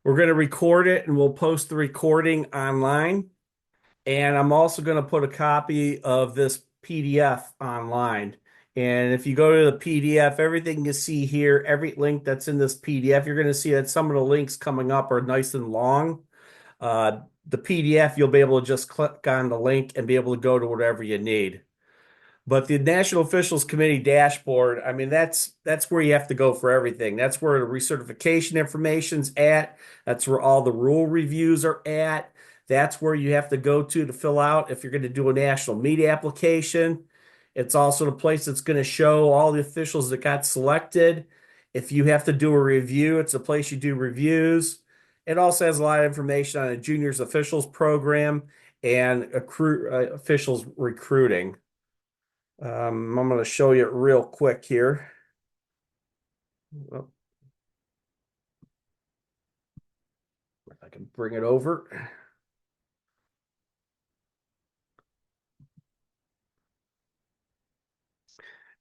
We're going to record it and we'll post the recording online. And I'm also going to put a copy of this PDF online. And if you go to the PDF, everything you see here, every link that's in this PDF, you're going to see that some of the links coming up are nice and long. The PDF, you'll be able to just click on the link and be able to go to whatever you need. But the National Officials Committee dashboard, I mean, that's where you have to go for everything. That's where the recertification information's at. That's where all the rule reviews are at. That's where you have to go to fill out if you're going to do a national media application. It's also the place that's going to show all the officials that got selected. If you have to do a review, it's a place you do reviews. It also has a lot of information on a juniors officials program and officials recruiting. I'm going to show you it real quick here. Oh, if I can bring it over.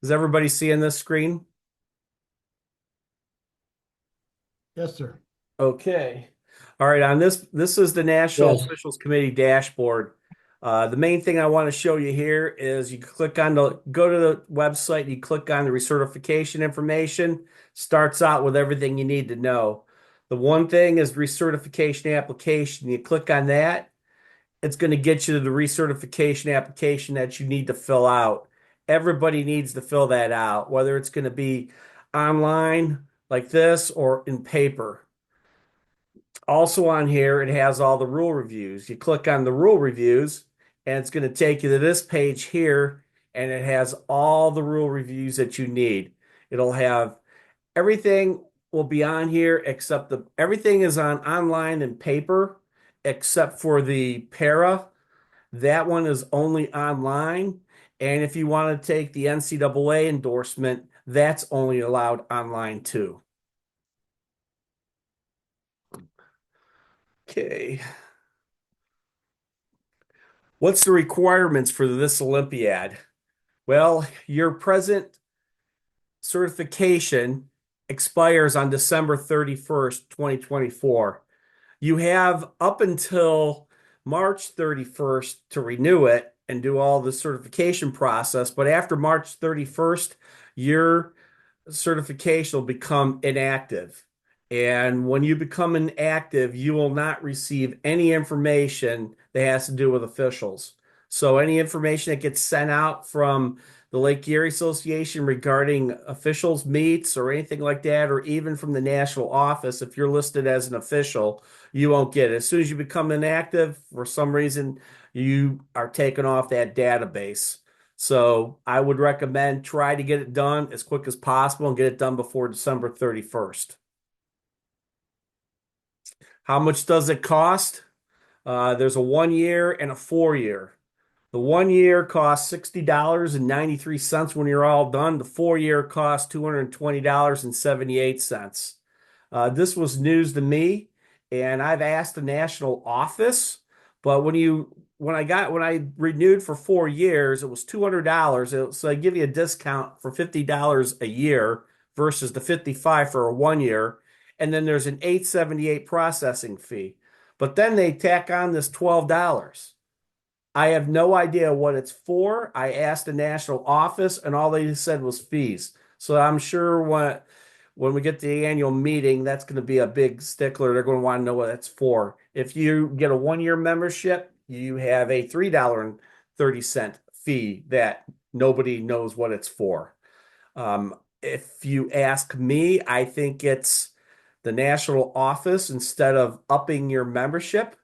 Is everybody seeing this screen? Yes, sir. Okay. All right, on this is the National Yes. Officials Committee dashboard. The main thing I want to show you here is you click on go to the website, you click on the recertification information, starts out with everything you need to know. The one thing is recertification application. You click on that, it's going to get you to the recertification application that you need to fill out. Everybody needs to fill that out, whether it's going to be online like this or in paper. Also on here, it has all the rule reviews. You click on the rule reviews, and it's going to take you to this page here, and it has all the rule reviews that you need. It'll have everything will be on here except everything is on online and paper except for the para. That one is only online. And if you want to take the NCAA endorsement, that's only allowed online too. Okay. What's the requirements for this Olympiad? Well, your present certification expires on December 31st, 2024. You have up until March 31st to renew it and do all the certification process. But after March 31st, your certification will become inactive. And when you become inactive, you will not receive any information that has to do with officials. So any information that gets sent out from the Lake Erie Association regarding officials meets or anything like that, or even from the national office, if you're listed as an official, you won't get it. As soon as you become inactive, for some reason, you are taken off that database. So I would recommend try to get it done as quick as possible and get it done before December 31st. How much does it cost? There's a 1 year and a 4 year. The 1 year costs $60.93 when you're all done. The 4 year costs $220.78. This was news to me, and I've asked the national office, but when I renewed for 4 years, it was $200. So they give you a discount for $50 a year versus the 55 for a 1 year, and then there's an 878 processing fee. But then they tack on this $12. I have no idea what it's for. I asked the national office, and all they said was fees. So I'm sure when we get to the annual meeting, that's going to be a big stickler. They're going to want to know what that's for. If you get a 1 year membership, you have a $3.30 fee that nobody knows what it's for. If you ask me, I think it's the national office, instead of upping your membership,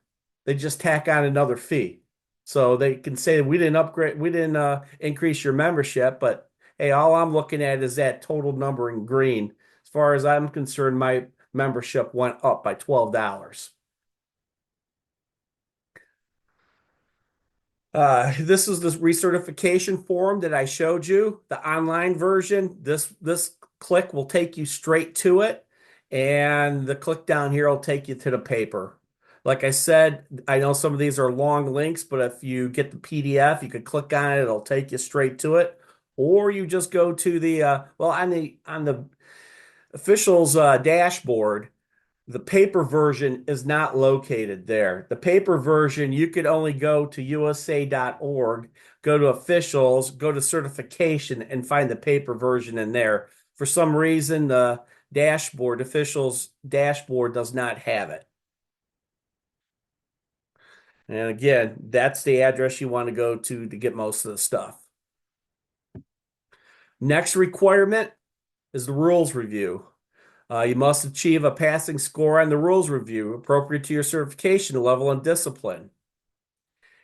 they just tack on another fee. So they can say we didn't upgrade, we didn't increase your membership, but hey, all I'm looking at is that total number in green. As far as I'm concerned, my membership went up by $12. This is the recertification form that I showed you, the online version. This click will take you straight to it, and the click down here will take you to the paper. Like I said, I know some of these are long links, but if you get the PDF, you could click on it, it'll take you straight to it. Or you just go to the well on the officials dashboard, the paper version is not located there. The paper version, you could only go to USA.org, go to officials, go to certification, and find the paper version in there. For some reason, the dashboard, officials dashboard, does not have it. And again, that's the address you want to go to get most of the stuff. Next requirement is the rules review. You must achieve a passing score on the rules review appropriate to your certification level and discipline.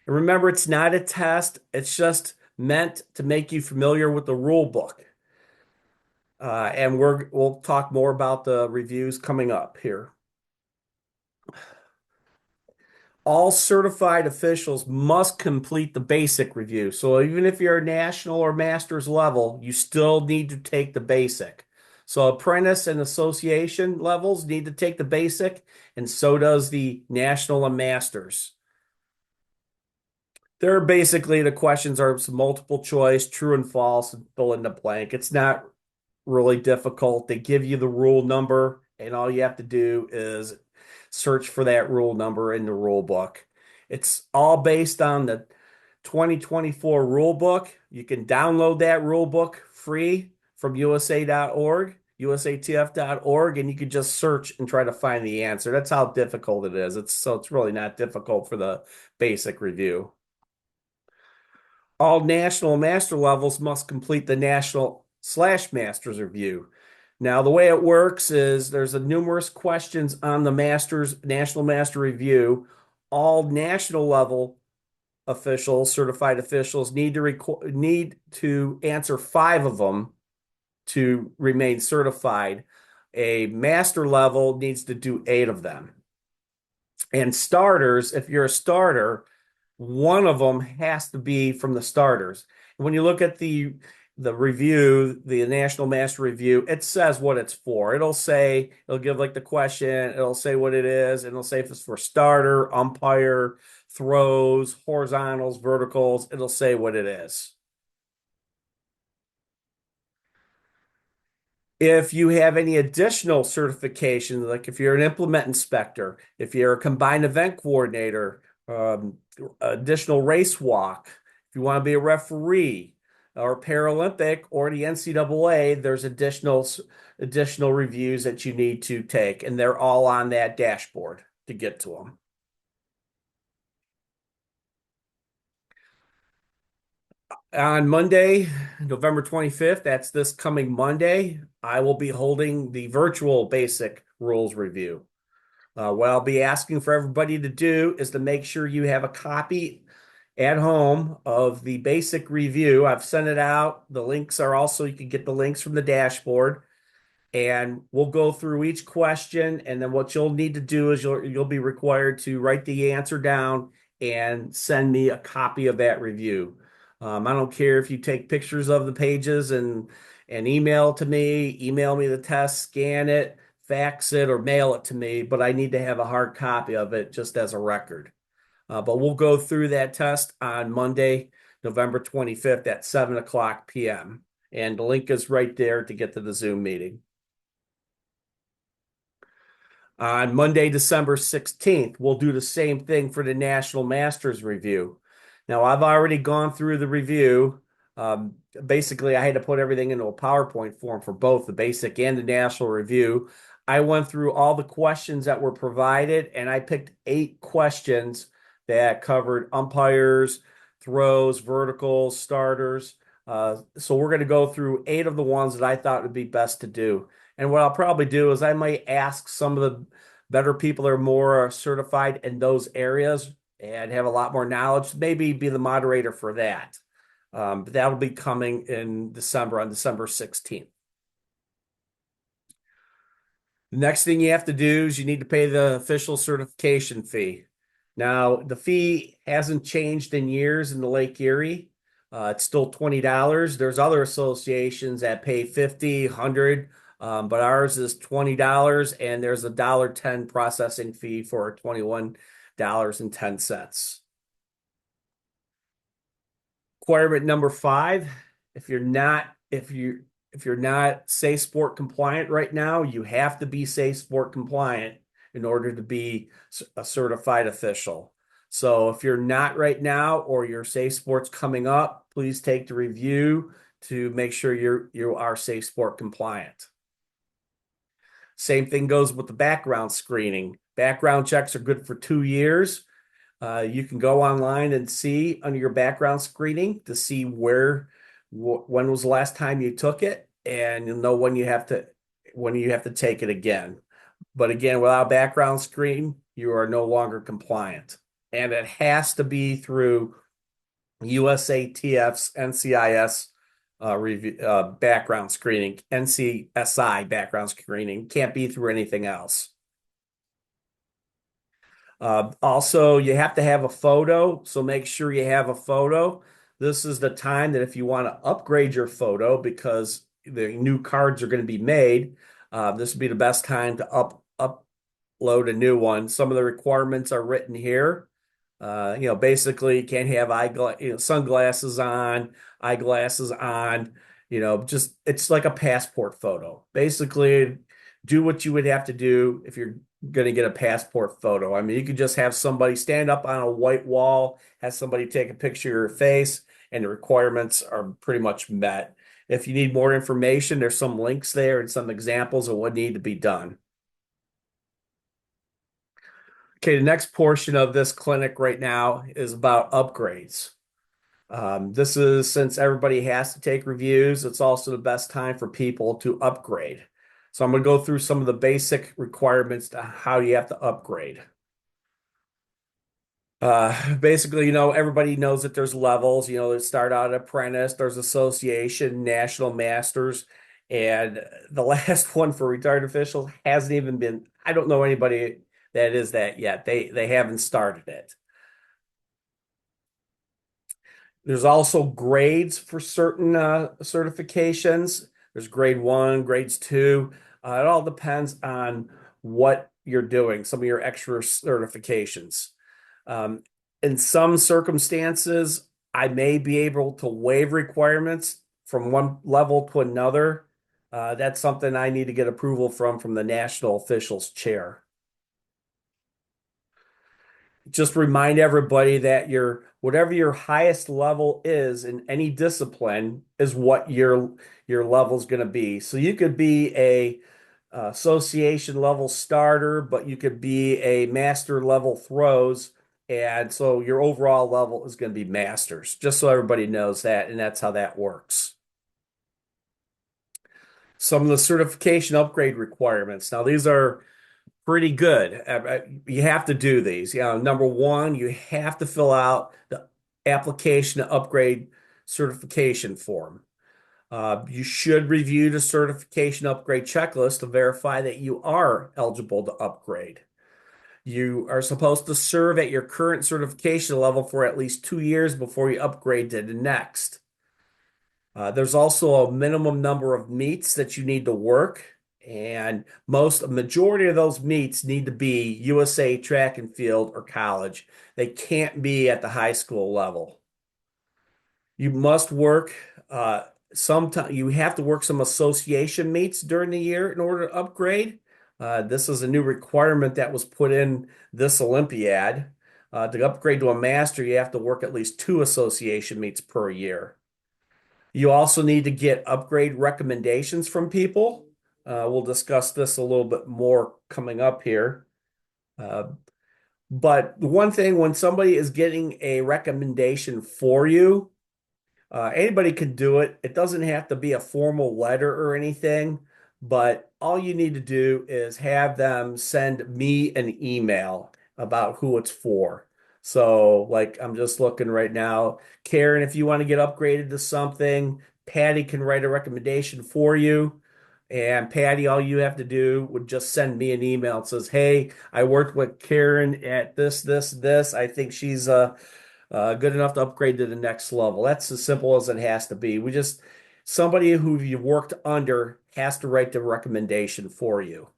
And remember, it's not a test, it's just meant to make you familiar with the rule book. And we'll talk more about the reviews coming up here. All certified officials must complete the basic review. So even if you're a national or master's level, you still need to take the basic. So apprentice and association levels need to take the basic, and so does the national and masters. They're basically the questions are some multiple choice, true and false, and fill in the blank. It's not really difficult. They give you the rule number, and all you have to do is search for that rule number in the rule book. It's all based on the 2024 rule book. You can download that rule book free from USA.org, usatf.org, and you can just search and try to find the answer. That's how difficult it is. It's really not difficult for the basic review. All national master levels must complete the national/master's review. Now, the way it works is there's a numerous questions on the national master review. All national level officials, certified officials, need to answer 5 of them to remain certified. A master level needs to do 8 of them. And starters, if you're a starter, one of them has to be from the starters. When you look at the review, the National Master Review, it says what it's for. It'll give like the question, it'll say what it is, and it'll say if it's for starter, umpire, throws, horizontals, verticals, it'll say what it is. If you have any additional certifications, like if you're an implement inspector, if you're a combined event coordinator, additional race walk, if you want to be a referee or Paralympic or the NCAA, there's additional reviews that you need to take, and they're all on that dashboard to get to them. On Monday, November 25th, that's this coming Monday, I will be holding the virtual basic rules review. What I'll be asking for everybody to do is to make sure you have a copy at home of the basic review. I've sent it out. The links are also, you can get the links from the dashboard. And we'll go through each question, and then what you'll need to do is you'll be required to write the answer down and send me a copy of that review. I don't care if you take pictures of the pages and email me the test, scan it, fax it, or mail it to me, but I need to have a hard copy of it just as a record. But we'll go through that test on Monday, November 25th at 7 o'clock p.m. And the link is right there to get to the Zoom meeting. On Monday, December 16th, we'll do the same thing for the National Masters Review. Now, I've already gone through the review. Basically, I had to put everything into a PowerPoint form for both the basic and the national review. I went through all the questions that were provided, and I picked 8 questions that covered umpires, throws, verticals, starters. So we're going to go through 8 of the ones that I thought would be best to do. And what I'll probably do is I might ask some of the better people that are more certified in those areas and have a lot more knowledge, maybe be the moderator for that. But that'll be coming in December, on December 16th. The next thing you have to do is you need to pay the official certification fee. Now, the fee hasn't changed in years in the Lake Erie. It's still $20. There's other associations that pay 50, 100, but ours is $20, and there's a $1.10 processing fee for $21.10. Requirement number 5, if you're if you're not Safe Sport compliant right now, you have to be Safe Sport compliant in order to be a certified official. So if you're not right now or your Safe Sport's coming up, please take the review to make sure you are Safe Sport compliant. Same thing goes with the background screening. Background checks are good for 2 years. You can go online and see under your background screening to see when was the last time you took it, and you'll know when you have to take it again. But again, without background screen, you are no longer compliant, and it has to be through USATF's NCIS review background screening, NCSI background screening. Can't be through anything else. Also, you have to have a photo, so make sure you have a photo. This is the time that if you want to upgrade your photo because the new cards are going to be made, this would be the best time to upload a new one. Some of the requirements are written here. Basically, you can't have sunglasses on, eyeglasses on. Just it's like a passport photo. Basically, do what you would have to do if you're going to get a passport photo. I mean, you could just have somebody stand up on a white wall, have somebody take a picture of your face, and the requirements are pretty much met. If you need more information, there's some links there and some examples of what need to be done. Okay, the next portion of this clinic right now is about upgrades. This is since everybody has to take reviews, it's also the best time for people to upgrade. So I'm going to go through some of the basic requirements to how you have to upgrade. Basically, everybody knows that there's levels, they start out apprentice, there's association, national masters, and the last one for retired officials hasn't even been, I don't know anybody that is that yet. They haven't started it. There's also grades for certain certifications. There's grade one, grades two. It all depends on what you're doing, some of your extra certifications. Um, in some circumstances, I may be able to waive requirements from one level to another. That's something I need to get approval from the national officials chair. Just remind everybody that whatever your highest level is in any discipline is what your level is going to be. So you could be a association level starter, but you could be a master level throws, and so your overall level is going to be masters. Just so everybody knows that, and that's how that works. Some of the certification upgrade requirements. Now these are pretty good. You have to do these. Number one, you have to fill out the application to upgrade certification form. You should review the certification upgrade checklist to verify that you are eligible to upgrade. You are supposed to serve at your current certification level for at least 2 years before you upgrade to the next. There's also a minimum number of meets that you need to work, and a majority of those meets need to be USA track and field or college. They can't be at the high school level. You must work sometime. You have to work some association meets during the year in order to upgrade. This is a new requirement that was put in this Olympiad. To upgrade to a master, you have to work at least 2 association meets per year. You also need to get upgrade recommendations from people. We'll discuss this a little bit more coming up here. Uh, but the one thing, when somebody is getting a recommendation for you, anybody can do it. It doesn't have to be a formal letter or anything, but all you need to do is have them send me an email about who it's for. So, like, I'm just looking right now. Karen, if you want to get upgraded to something, Patty can write a recommendation for you. And Patty, all you have to do would just send me an email. It says, "Hey, I worked with Karen at this. I think she's good enough to upgrade to the next level." That's as simple as it has to be. Somebody who you worked under has to write the recommendation for you.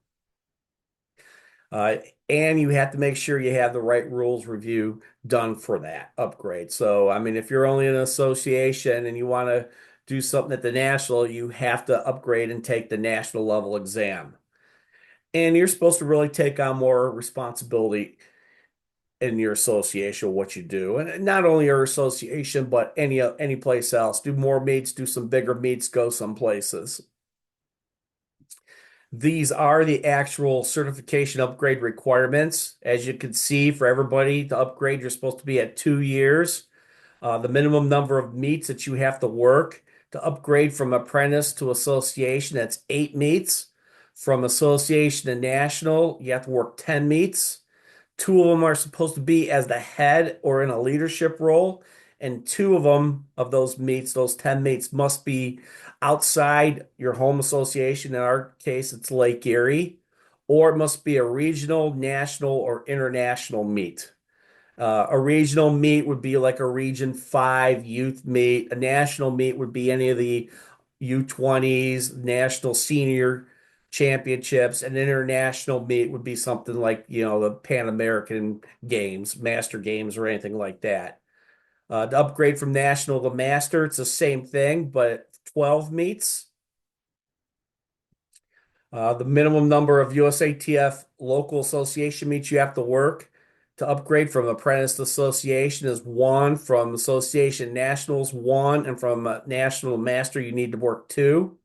Uh, and you have to make sure you have the right rules review done for that upgrade. So, I mean, if you're only an association and you want to do something at the national, you have to upgrade and take the national level exam. And you're supposed to really take on more responsibility in your association, what you do. And not only your association, but any place else. Do more meets, do some bigger meets, go some places. These are the actual certification upgrade requirements. As you can see, for everybody to upgrade, you're supposed to be at 2 years. The minimum number of meets that you have to work to upgrade from apprentice to association, that's 8 meets. From association to national, you have to work 10 meets. Two of them are supposed to be as the head or in a leadership role, and two of them of those meets, those 10 meets, must be outside your home association. In our case, it's Lake Erie, or it must be a regional, national, or international meet. A regional meet would be like a Region 5 youth meet. A national meet would be any of the U20s, national senior championships. An international meet would be something like, the Pan American Games, Master Games, or anything like that. To upgrade from national to master, it's the same thing, but 12 meets. The minimum number of USATF local association meets you have to work to upgrade from apprentice to association is one, from association nationals one, and from national to master you need to work two.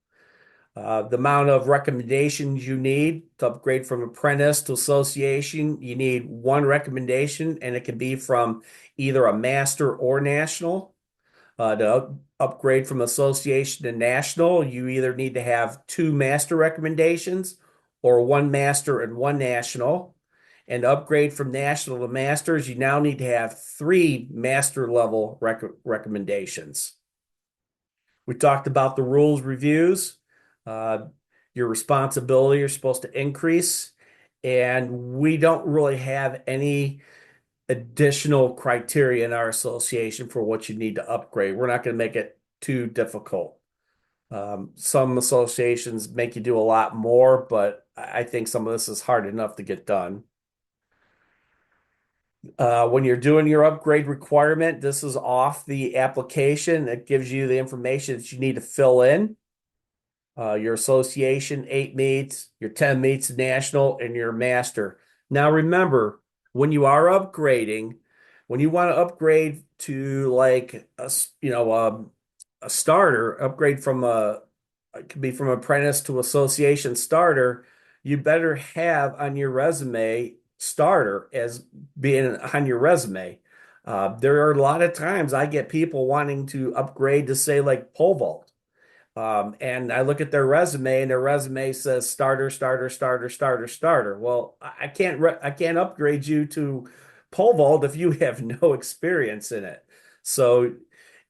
The amount of recommendations you need to upgrade from apprentice to association, you need one recommendation, and it can be from either a master or national. To upgrade from association to national, you either need to have two master recommendations or one master and one national. And to upgrade from national to masters, you now need to have three master level recommendations. We talked about the rules reviews. Uh, your responsibility are supposed to increase, and we don't really have any additional criteria in our association for what you need to upgrade. We're not going to make it too difficult. Some associations make you do a lot more, but I think some of this is hard enough to get done. When you're doing your upgrade requirement, this is off the application. It gives you the information that you need to fill in. Your association, 8 meets, your 10 meets national, and your master. Now remember, when you are upgrading, when you want to upgrade to like a starter, upgrade from it could be from apprentice to association starter, you better have on your resume starter as being on your resume. There are a lot of times I get people wanting to upgrade to say like pole vault. And I look at their resume, and their resume says starter, starter, starter, starter, starter. Well, I can't upgrade you to pole vault if you have no experience in it. So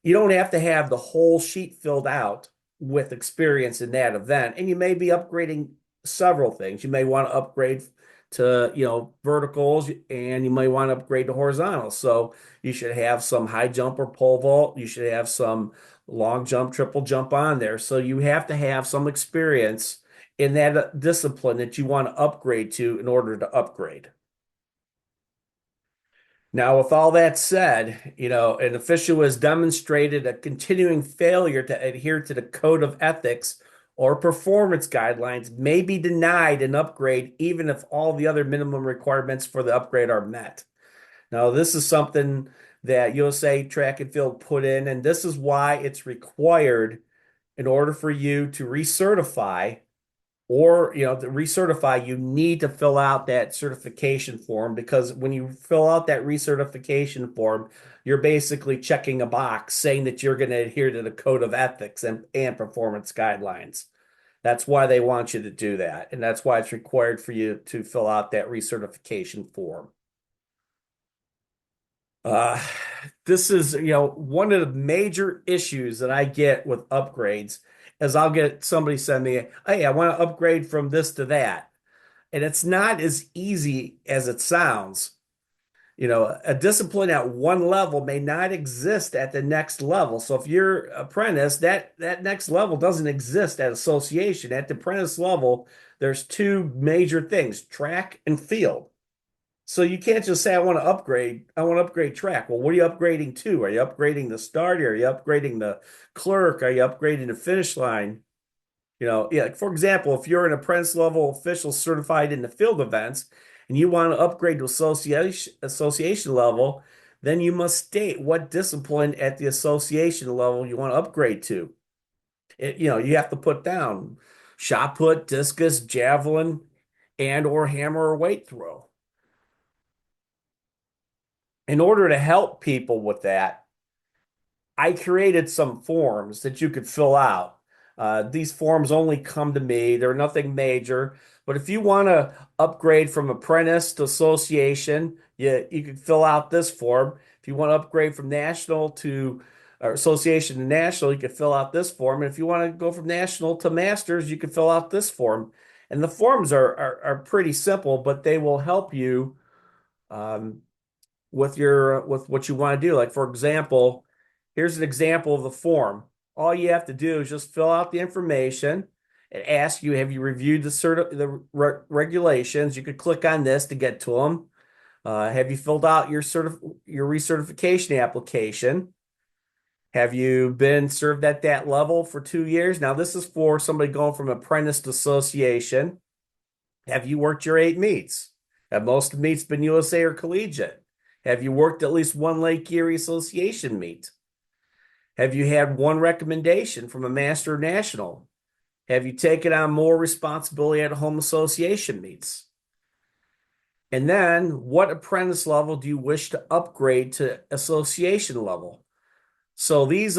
you don't have to have the whole sheet filled out with experience in that event. And you may be upgrading several things. You may want to upgrade to, verticals, and you may want to upgrade to horizontals. So you should have some high jump or pole vault. You should have some long jump, triple jump on there. So you have to have some experience in that discipline that you want to upgrade to in order to upgrade. Now, with all that said, an official has demonstrated a continuing failure to adhere to the code of ethics or performance guidelines may be denied an upgrade even if all the other minimum requirements for the upgrade are met. Now, this is something that USA Track and Field put in, and this is why it's required in order for you to recertify or, to recertify, you need to fill out that certification form, because when you fill out that recertification form, you're basically checking a box saying that you're going to adhere to the code of ethics and performance guidelines. That's why they want you to do that. And that's why it's required for you to fill out that recertification form. Uh, this is, one of the major issues that I get with upgrades is I'll get somebody send me, hey, I want to upgrade from this to that. And it's not as easy as it sounds. A discipline at one level may not exist at the next level. So if you're apprentice, that next level doesn't exist at association. At the apprentice level, there's two major things, track and field. So you can't just say, I want to upgrade. I want to upgrade track. Well, what are you upgrading to? Are you upgrading the starter? Are you upgrading the clerk? Are you upgrading the finish line? Yeah, like for example, if you're an apprentice level official certified in the field events and you want to upgrade to association level, then you must state what discipline at the association level you want to upgrade to. You have to put down shot put, discus, javelin, and or hammer or weight throw. In order to help people with that, I created some forms that you could fill out. These forms only come to me. They're nothing major. But if you want to upgrade from apprentice to association, you can fill out this form. If you want to upgrade from national to or association to national, you can fill out this form. And if you want to go from national to masters, you can fill out this form. And the forms are pretty simple, but they will help you um, with what you want to do. Like for example, here's an example of the form. All you have to do is just fill out the information. It asks you, have you reviewed regulations? You could click on this to get to them. Have you filled out your recertification application? Have you been served at that level for 2 years? Now, this is for somebody going from apprentice to association. Have you worked your 8 meets? Have most meets been USA or collegiate? Have you worked at least one Lake Erie Association meet? Have you had one recommendation from a master national? Have you taken on more responsibility at home association meets? And then, what apprentice level do you wish to upgrade to association level? So this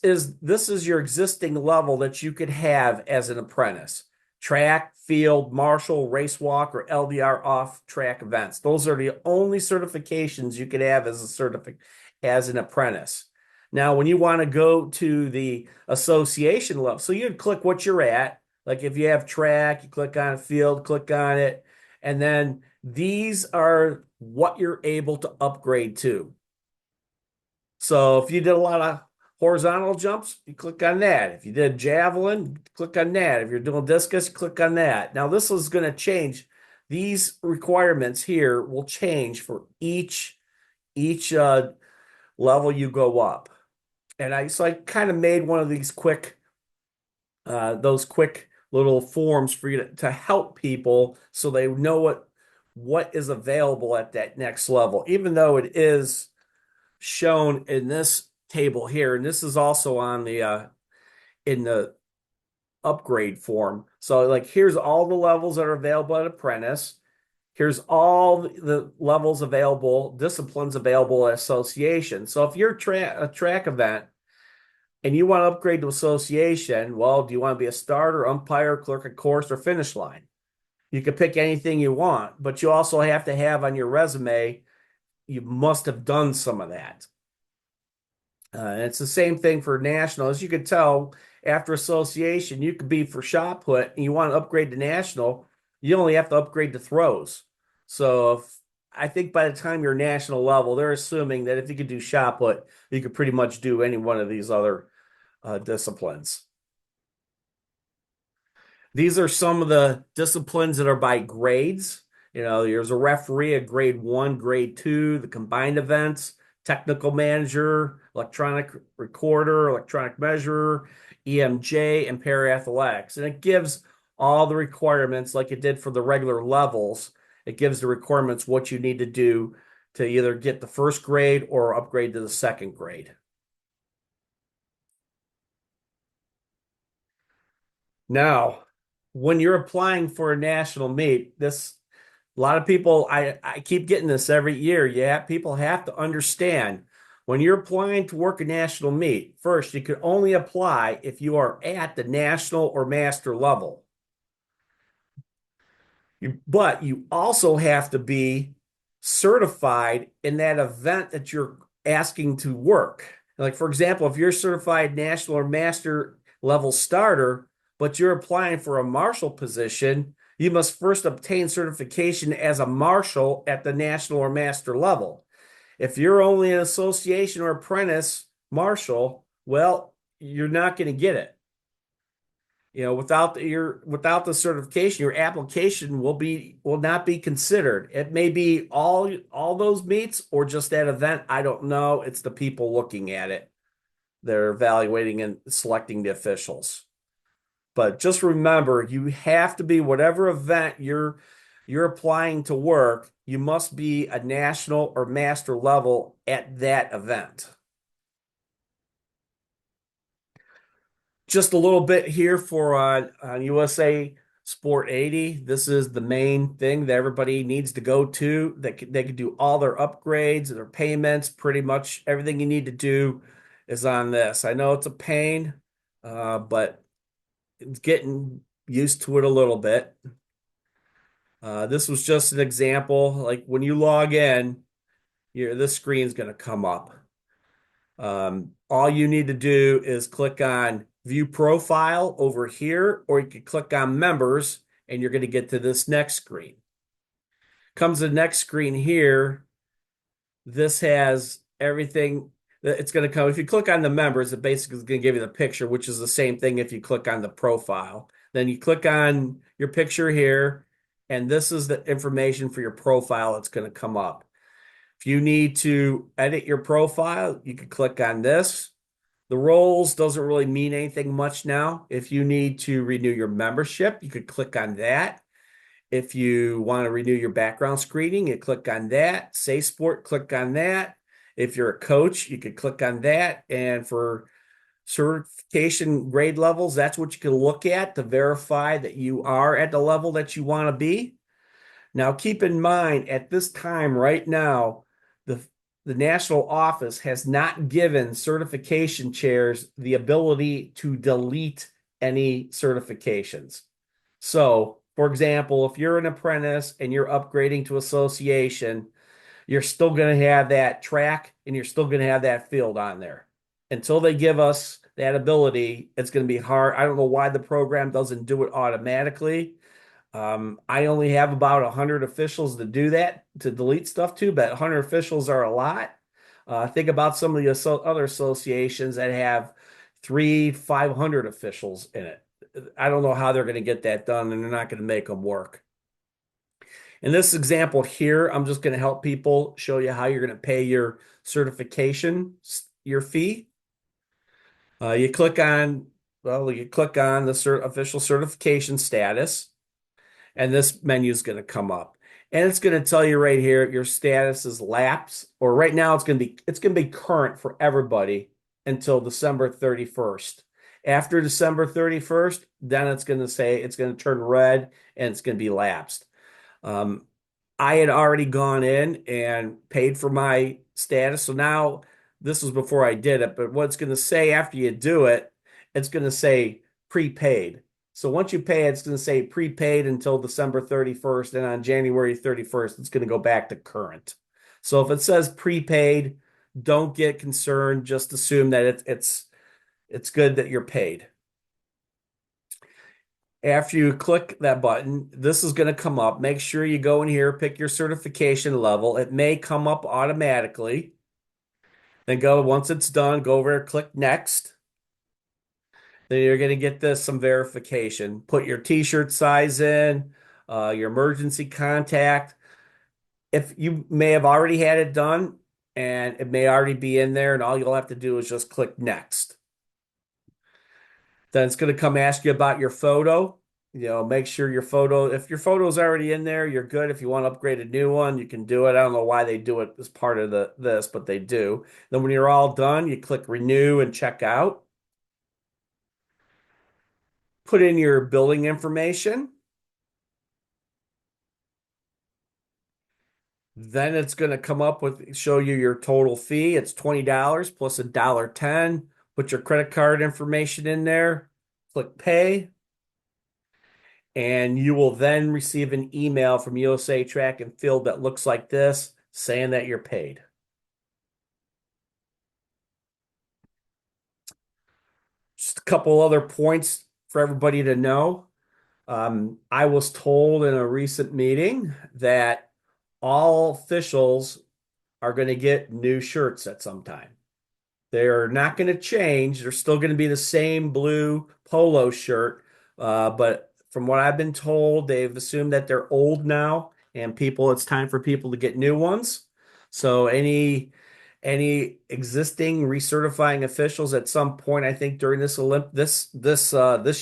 is your existing level that you could have as an apprentice. Track, field, marshal, race walk, or LDR off track events. Those are the only certifications you could have as an apprentice. Now, when you want to go to the association level, so you'd click what you're at. Like if you have track, you click on field, click on it, and then these are what you're able to upgrade to. So if you did a lot of horizontal jumps, you click on that. If you did javelin, click on that. If you're doing discus, click on that. Now this is going to change. These requirements here will change for each level you go up. And I kind of made one of these those quick little forms for you to help people so they know what is available at that next level, even though it is shown in this table here, and this is also on the in the upgrade form. So like here's all the levels that are available at apprentice. Here's all the levels available, disciplines available at association. So if you're a track event and you want to upgrade to association, well, do you want to be a starter, umpire, clerk of course, or finish line? You can pick anything you want, but you also have to have on your resume, you must have done some of that. And it's the same thing for national. As you can tell, after association, you could be for shot put and you want to upgrade to national, you only have to upgrade to throws. So I think by the time you're national level, they're assuming that if you could do shot put, you could pretty much do any one of these other disciplines. These are some of the disciplines that are by grades. There's a referee at grade 1, grade 2, the combined events, technical manager, electronic recorder, electronic measurer, EMJ, and para-athletics. And it gives all the requirements like it did for the regular levels. It gives the requirements what you need to do to either get the first grade or upgrade to the second grade. Now, when you're applying for a national meet, a lot of people, I keep getting this every year. Yeah, people have to understand when you're applying to work a national meet, first, you can only apply if you are at the national or master level. But you also have to be certified in that event that you're asking to work. Like, for example, if you're certified national or master level starter, but you're applying for a marshal position, you must first obtain certification as a marshal at the national or master level. If you're only an association or apprentice marshal, well, you're not going to get it. without the certification, your application will not be considered. It may be all those meets or just that event. I don't know. It's the people looking at it. They're evaluating and selecting the officials. But just remember, you have to be whatever event you're applying to work, you must be a national or master level at that event. Just a little bit here for on USA Sport 80. This is the main thing that everybody needs to go to. They can do all their upgrades, their payments, pretty much everything you need to do is on this. I know it's a pain, but it's getting used to it a little bit. This was just an example. Like when you log in, this screen's going to come up. All you need to do is click on View Profile over here, or you can click on Members, and you're going to get to this next screen. Comes the next screen here. This has everything. It's going to come. If you click on the members, it basically is going to give you the picture, which is the same thing if you click on the profile. Then you click on your picture here, and this is the information for your profile that's going to come up. If you need to edit your profile, you can click on this. The roles doesn't really mean anything much now. If you need to renew your membership, you could click on that. If you want to renew your background screening, you click on that. Say Sport, click on that. If you're a coach, you could click on that. And for certification grade levels, that's what you can look at to verify that you are at the level that you want to be. Now, keep in mind, at this time right now, the the national office has not given certification chairs the ability to delete any certifications. So, for example, if you're an apprentice and you're upgrading to association, you're still going to have that track and you're still going to have that field on there. Until they give us that ability, it's going to be hard. I don't know why the program doesn't do it automatically. I only have about 100 officials to do that, to delete stuff to, but 100 officials are a lot. Think about some of the other associations that have 500 officials in it. I don't know how they're going to get that done, and they're not going to make them work. In this example here, I'm just going to help people show you how you're going to pay your certification, your fee. You click on, you click on the official certification status, and this menu is going to come up. And it's going to tell you right here your status is lapse, or right now it's going to be current for everybody until December 31st. After December 31st, then it's going to say it's going to turn red and it's going to be lapsed. Um, I had already gone in and paid for my status. So now this was before I did it, but what it's going to say after you do it, it's going to say prepaid. So once you pay, it's going to say prepaid until December 31st. And on January 31st, it's going to go back to current. So if it says prepaid, don't get concerned. Just assume that it's good that you're paid. After you click that button, this is going to come up. Make sure you go in here, pick your certification level. It may come up automatically. Then once it's done, go over and click next. Then you're going to get some verification. Put your t-shirt size in, your emergency contact. If you may have already had it done and it may already be in there, and all you'll have to do is just click next. Then it's going to come ask you about your photo. Make sure if your photo is already in there, you're good. If you want to upgrade a new one, you can do it. I don't know why they do it as part of this, but they do. Then when you're all done, you click renew and check out. Put in your billing information. Then it's going to come up show you your total fee. It's $20 plus $1.10. Put your credit card information in there. Click pay. And you will then receive an email from USA Track and Field that looks like this, saying that you're paid. Just a couple other points for everybody to know. I was told in a recent meeting that all officials are going to get new shirts at some time. They're not going to change. They're still going to be the same blue polo shirt, But from what I've been told, they've assumed that they're old now, and it's time for people to get new ones. So any existing recertifying officials at some point, I think during this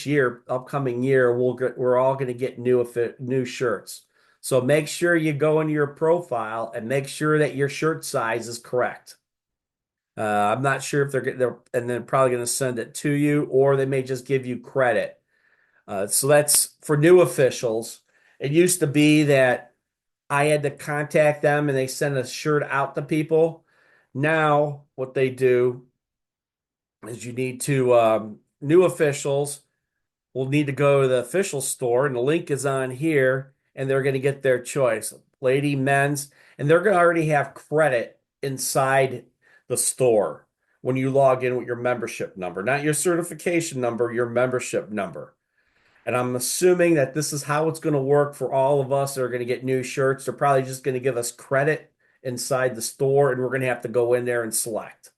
year, upcoming year, we're all going to get new shirts. So make sure you go into your profile and make sure that your shirt size is correct. I'm not sure if they're and they're probably going to send it to you, or they may just give you credit. So that's for new officials. It used to be that I had to contact them and they send a shirt out to people. Now, what they do is new officials will need to go to the official store, and the link is on here, and they're going to get their choice, lady, men's, and they're going to already have credit inside the store when you log in with your membership number, not your certification number, your membership number. And I'm assuming that this is how it's going to work for all of us that are going to get new shirts. They're probably just going to give us credit inside the store, and we're going to have to go in there and select.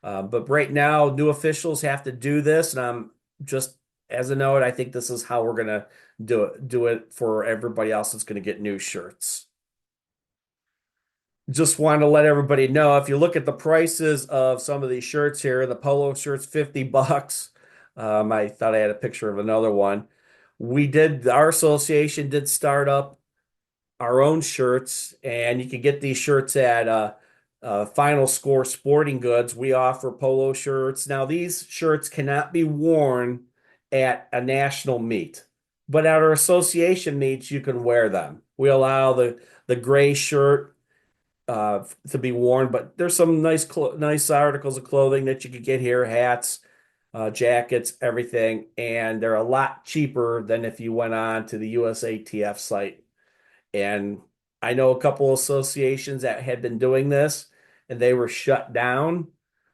But right now, new officials have to do this, and I'm just as a note, I think this is how we're going to do it for everybody else that's going to get new shirts. Just wanted to let everybody know if you look at the prices of some of these shirts here, the polo shirt's $50. I thought I had a picture of another one. Our association did start up our own shirts, and you can get these shirts at Final Score Sporting Goods. We offer polo shirts. Now, these shirts cannot be worn at a national meet, but at our association meets, you can wear them. We allow the gray shirt to be worn, but there's some nice articles of clothing that you could get here, hats, jackets, everything, and they're a lot cheaper than if you went on to the USATF site. And I know a couple associations that had been doing this and they were shut down.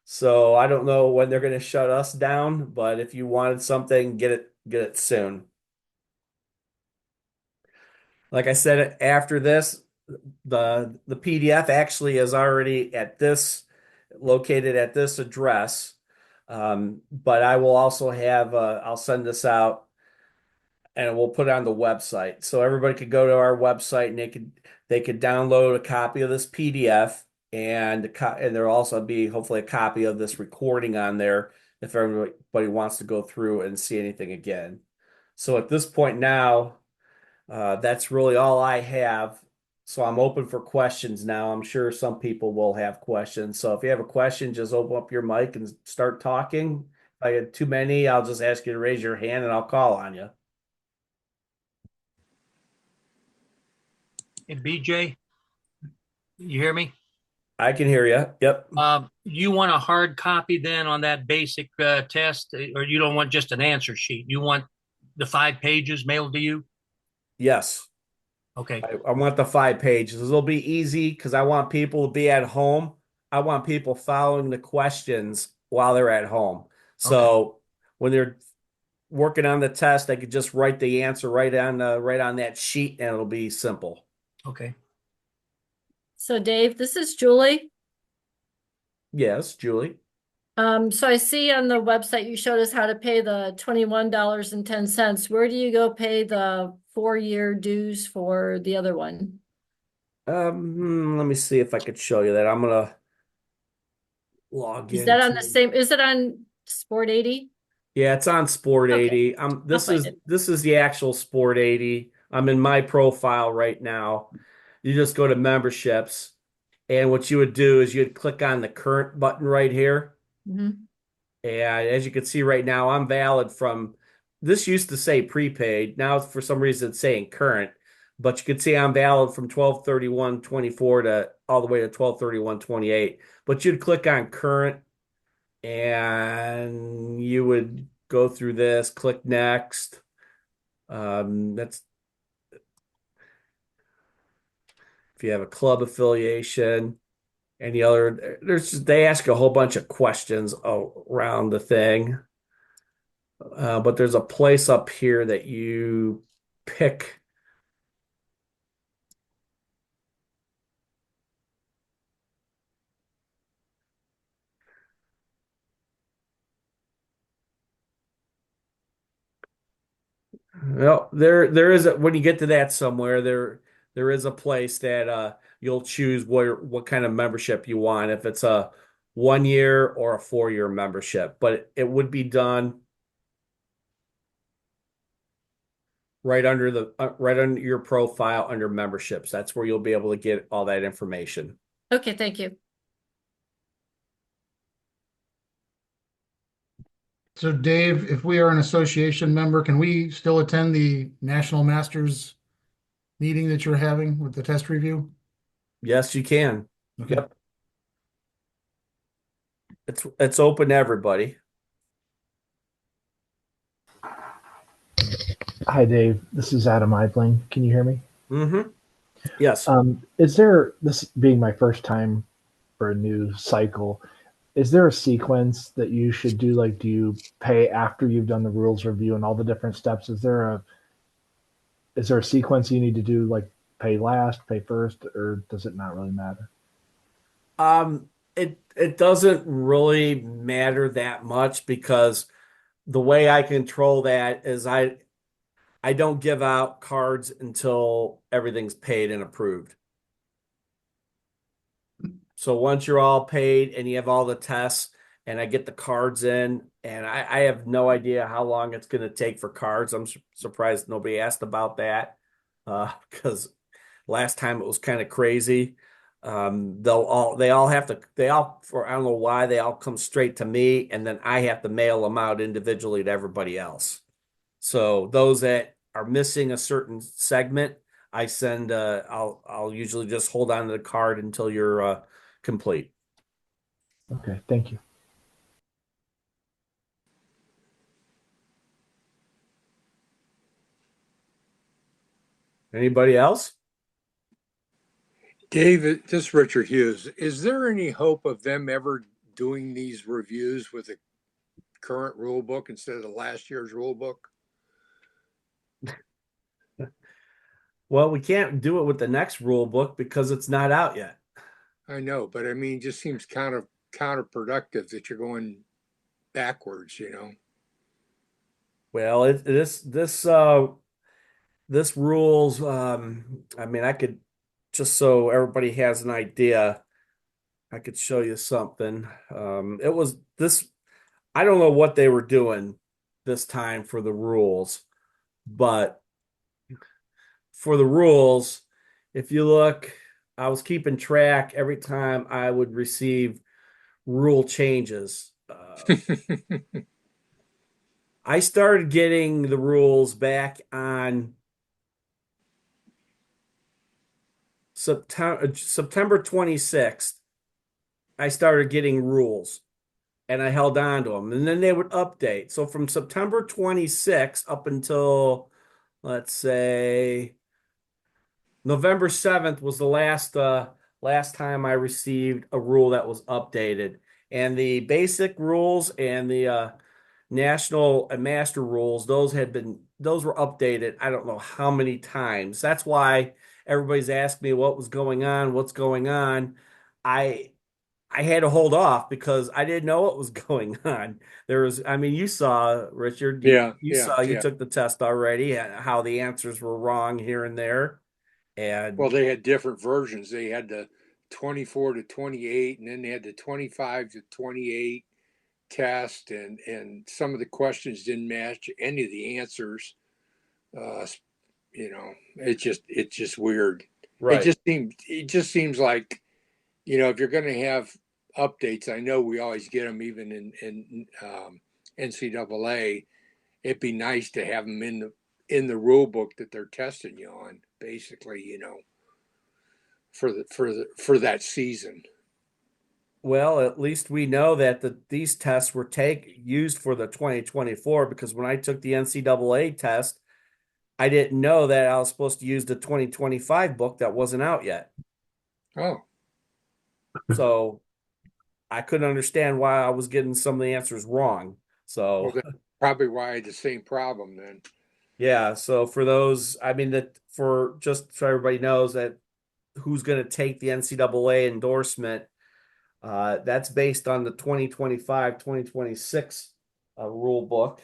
So I don't know when they're going to shut us down, but if you wanted something, get it soon. Like I said, after this, the PDF actually is already located at this address. But I will also I'll send this out and we'll put it on the website. So everybody could go to our website and they could download a copy of this PDF, and there'll also be hopefully a copy of this recording on there if everybody wants to go through and see anything again. So at this point now, that's really all I have. So I'm open for questions now. I'm sure some people will have questions. So if you have a question, just open up your mic and start talking. If I had too many, I'll just ask you to raise your hand and I'll call on you. Hey, BJ, you hear me? I can hear you. Yep. You want a hard copy then on that basic test, or you don't want just an answer sheet? You want the 5 pages mailed to you? Yes. Okay, I want the 5 pages. It'll be easy because I want people to be at home. I want people following the questions while they're at home. okay, So when they're working on the test, they could just write the answer right on that sheet and it'll be simple. okay. So Dave, this is Julie. Yes, Julie. So I see on the website you showed us how to pay the $21.10. Where do you go pay the 4-year dues for the other one? Let me see if I could show you that. I'm gonna log Is that on the into. same, is it on Sport 80? Yeah, it's on Sport Okay, 80. I'll This find is it. this is the actual Sport 80. I'm in my profile right now. You just go to memberships, and what you would do is you'd click on the current button right here. Mhm. And as you can see right now, I'm valid from this used to say prepaid. Now for some reason it's saying current. But you can see I'm valid from 12/31/24 to all the way to 12/31/28. But you'd click on current and you would go through this, click next. That's if you have a club affiliation, any other, they ask a whole bunch of questions around the thing. But there's a place up here that you pick. Well, there is when you get to that somewhere, there is a place that you'll choose what kind of membership you want, if it's a 1 year or a 4 year membership. But it would be done right under your profile under memberships. That's where you'll be able to get all that information. Okay, thank you. So Dave, if we are an association member, can we still attend the National Masters meeting that you're having with the test review? Yes, you can. Okay. Yep. It's open to everybody. Hi, Dave. This is Adam Eibling. Can you hear me? Mm-hmm. Yes. Is there, this being my first time for a new cycle, is there a sequence that you should do? Like, do you pay after you've done the rules review and all the different steps? Is there a sequence you need to do, like pay last, pay first, or does it not really matter? It doesn't really matter that much because the way I control that is I don't give out cards until everything's paid and approved. So once you're all paid and you have all the tests and I get the cards in, and I have no idea how long it's going to take for cards. I'm surprised nobody asked about that because last time it was kind of crazy. They all have to, they all, for, I don't know why, they all come straight to me and then I have to mail them out individually to everybody else. So those that are missing a certain segment, I send, I'll usually just hold on to the card until you're, complete. Okay, thank you. Anybody else? David, this is Richard Hughes. Is there any hope of them ever doing these reviews with the current rule book instead of the last year's rule book? Well, we can't do it with the next rule book because it's not out yet. I know, but I mean, it just seems kind of counterproductive that you're going backwards, you know? Well, this rules, I mean, I could, just so everybody has an idea, I could show you something. It was this, I don't know what they were doing this time for the rules, but for the rules, if you look, I was keeping track every time I would receive rule changes. I started getting the rules back on September 26th. I started getting rules and I held on to them and then they would update. So from September 26th up until, let's say, November 7th was the last time I received a rule that was updated. And the basic rules and the national and master rules, those were updated I don't know how many times. That's why everybody's asked me what was going on, what's going on. I I had to hold off because I didn't know what was going on. I mean, you saw, Richard, Yeah, you yeah, saw, you yeah. took the test already, how the answers were wrong here and there. Well, And they had different versions. They had the 24 to 28, and then they had the 25 to 28 test, and some of the questions didn't match any of the answers. Uh, you know, it's just weird. right. It just seems like, you know, if you're going to have updates, I know we always get them even in NCAA. It'd be nice to have them in the rule book that they're testing you on, basically, you know, for that season. Well, at least we know that these tests were used for the 2024 because when I took the NCAA test, I didn't know that I was supposed to use the 2025 book that wasn't out yet. Oh, So I couldn't understand why I was getting some of the answers wrong. well, So that's probably why I had the same problem then. yeah, so for those, I mean that for just so everybody knows that who's going to take the NCAA endorsement, that's based on the 2025, 2026 rule book.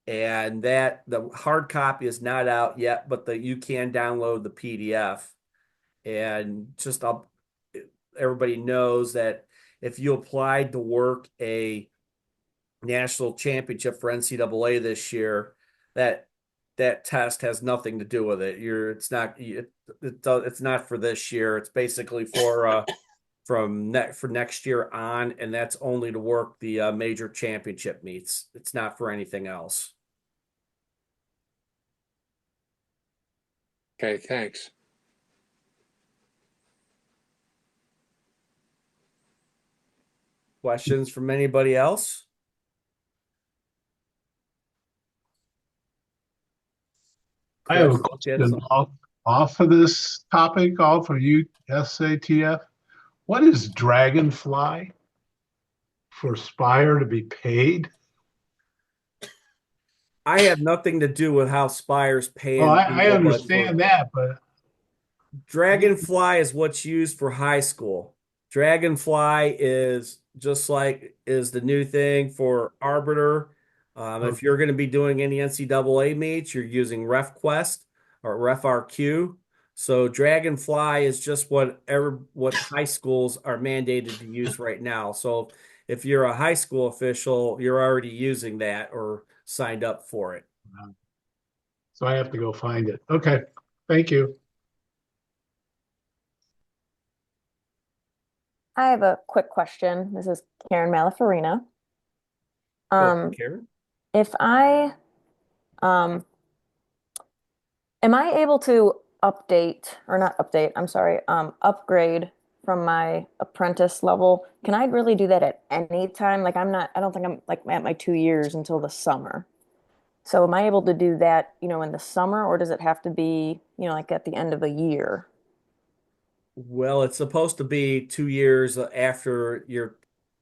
and that the hard copy is not out yet, but you can download the PDF. And just everybody knows that if you applied to work a national championship for NCAA this year, that test has nothing to do with it. It's not for this year. It's basically for for next year on, and that's only to work the major championship meets. It's not for anything else. Okay, thanks. Questions from anybody else? I have a Chris, get question some. off of this topic, off of you, SATF. What is Dragonfly for Spire to be paid? I have nothing to do with how Spire's Oh, paying I people, but for understand that, but Dragonfly is what's used for high school. Dragonfly is the new thing for Arbiter. If okay. you're going to be doing any NCAA meets, you're using RefQuest or RefRQ. So Dragonfly is just what high schools are mandated to use right now. So if you're a high school official, you're already using that or signed up for it. So I have to go find it. Okay, thank you. I have a quick question. This is Karen Malafarina. Go, Um, Karen. if I um am I able to update or not update, I'm sorry, upgrade from my apprentice level? Can I really do that at any time? Like I don't think I'm like at my 2 years until the summer. So am I able to do that, in the summer, or does it have to be, like at the end of a year? Well, it's supposed to be 2 years after your.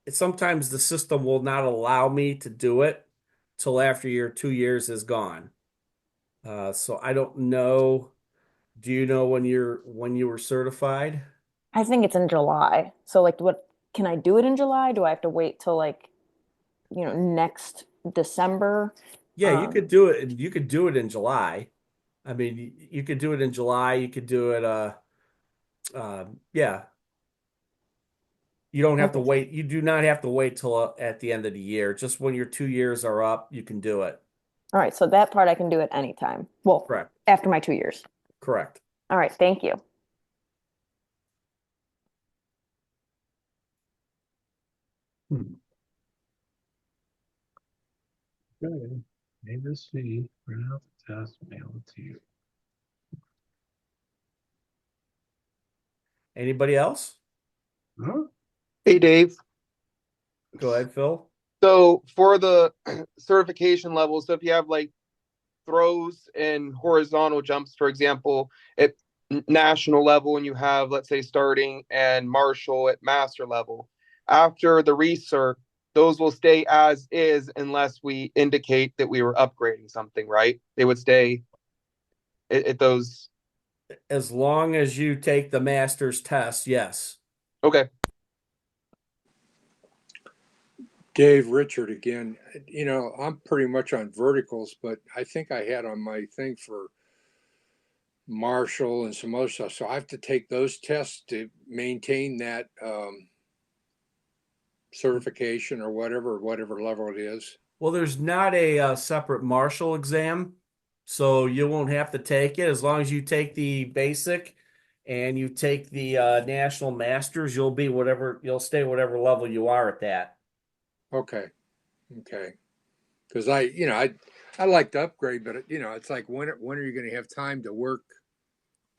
Sometimes the system will not allow me to do it till after your 2 years is gone. So I don't know. Do you know when you were certified? I think it's in July. So like what can I do it in July? Do I have to wait till like, next December? Yeah, you Um, could do it. You could do it in July. I mean, you could do it in July. You could do it. Yeah. You don't have to okay. wait. You do not have to wait till at the end of the year. Just when your 2 years are up, you can do it. All right, so that part I can do at any time. Well, Correct. after my 2 years. Correct. All right, thank you. Hmm. Okay. Pay this fee, print out the test, mail it to you. Anybody else? Huh? Hey Dave. Go ahead, Phil. So for the certification level, so if you have like throws and horizontal jumps, for example, at national level, and you have, let's say, starting and martial at master level, after the recert, those will stay as is unless we indicate that we were upgrading something, right? They would stay at those. As long as you take the master's test, yes. Okay. Dave, Richard again. I'm pretty much on verticals, but I think I had on my thing for Marshall and some other stuff. So I have to take those tests to maintain that certification or whatever level it is. Well, there's not a separate martial exam, so you won't have to take it as long as you take the basic and you take the national masters. You'll stay whatever level you are at that. Okay. Okay. Because I like to upgrade, but it's like when are you going to have time to work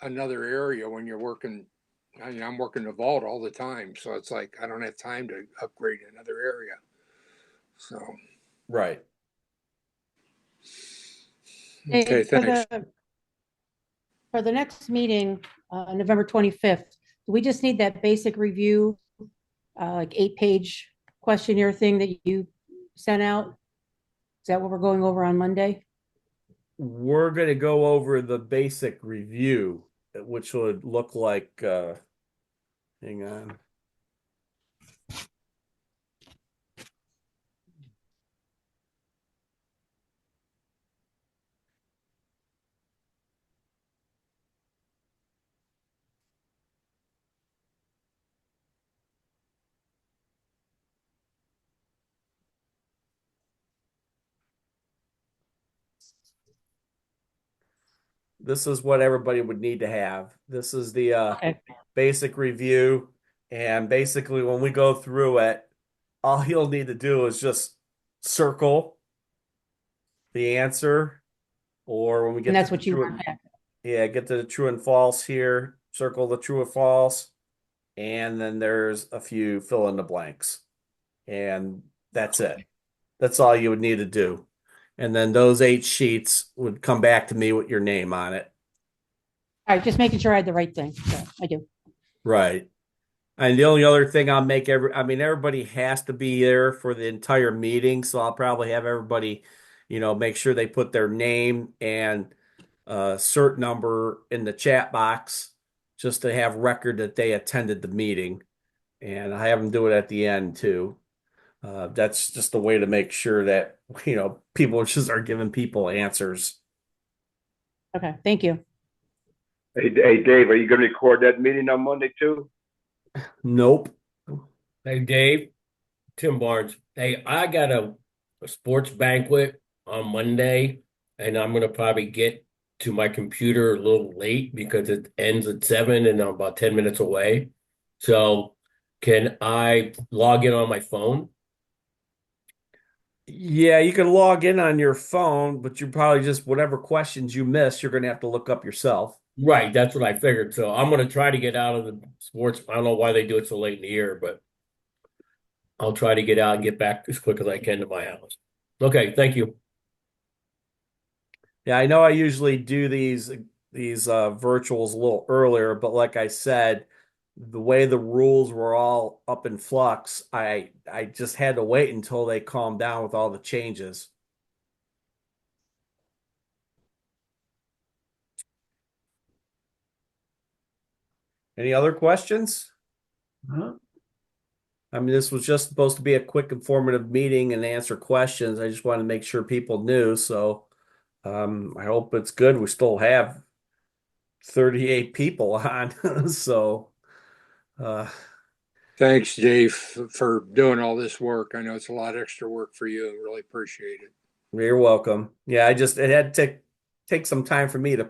another area when you're working? I mean, I'm working the vault all the time, so it's like I don't have time to upgrade another area. So Right. okay, Dave, thanks. For the next meeting, November 25th, we just need that basic review, like 8-page questionnaire thing that you sent out. Is that what we're going over on Monday? We're going to go over the basic review, which would look like, hang on. This is what everybody would need to have. This is the Okay, basic review. And basically, when we go through it, all he'll need to do is just circle the answer, or when we get and to that's the what you true, want back. yeah, get to the true and false here, circle the true or false, and then there's a few fill in the blanks. And that's it. That's all you would need to do. And then those 8 sheets would come back to me with your name on it. All right, just making sure I had the right thing. So I do. Right. And the only other thing I'll make I mean, everybody has to be there for the entire meeting, so I'll probably have everybody, make sure they put their name and cert number in the chat box just to have record that they attended the meeting. And I have them do it at the end too. That's just a way to make sure that, people just are giving people answers. Okay, thank you. Hey, Dave, are you going to record that meeting on Monday too? Nope. Hey, Dave, Tim Barnes. Hey, I got a sports banquet on Monday, and I'm gonna probably get to my computer a little late because it ends at 7 and I'm about 10 minutes away. So can I log in on my phone? Yeah, you can log in on your phone, but you probably just whatever questions you miss, you're going to have to look up yourself. Right, that's what I figured. So I'm gonna try to get out of the sports. I don't know why they do it so late in the year, but I'll try to get out and get back as quick as I can to my house. Okay, thank you. Yeah, I know I usually do these virtuals a little earlier, but like I said, the way the rules were all up in flux, I just had to wait until they calmed down with all the changes. Any other questions? I mean, this was just supposed to be a quick, informative meeting and answer questions. I just wanted to make sure people knew. So I hope it's good. We still have 38 people on. So uh, Thanks, Dave, for doing all this work. I know it's a lot of extra work for you. I really appreciate it. you're welcome. Yeah, it had to take some time for me to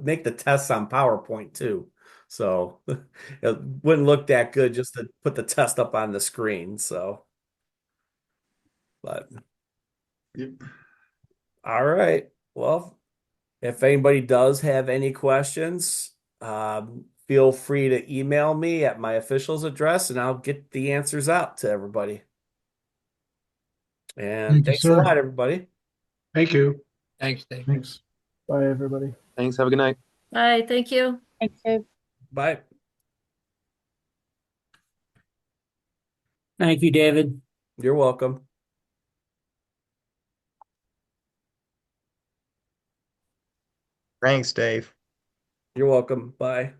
make the tests on PowerPoint too. So it wouldn't look that good just to put the test up on the screen. So, but Yep. all right. Well, if anybody does have any questions, feel free to email me at my official's address and I'll get the answers out to everybody. And Thank you, thanks a lot, sir. everybody. Thank you. Thanks, Dave. Thanks. Bye, everybody. Thanks. Have a good night. All right, thank you. Thanks, Dave. Bye. Thank you, David. You're welcome. Thanks, Dave. You're welcome. Bye.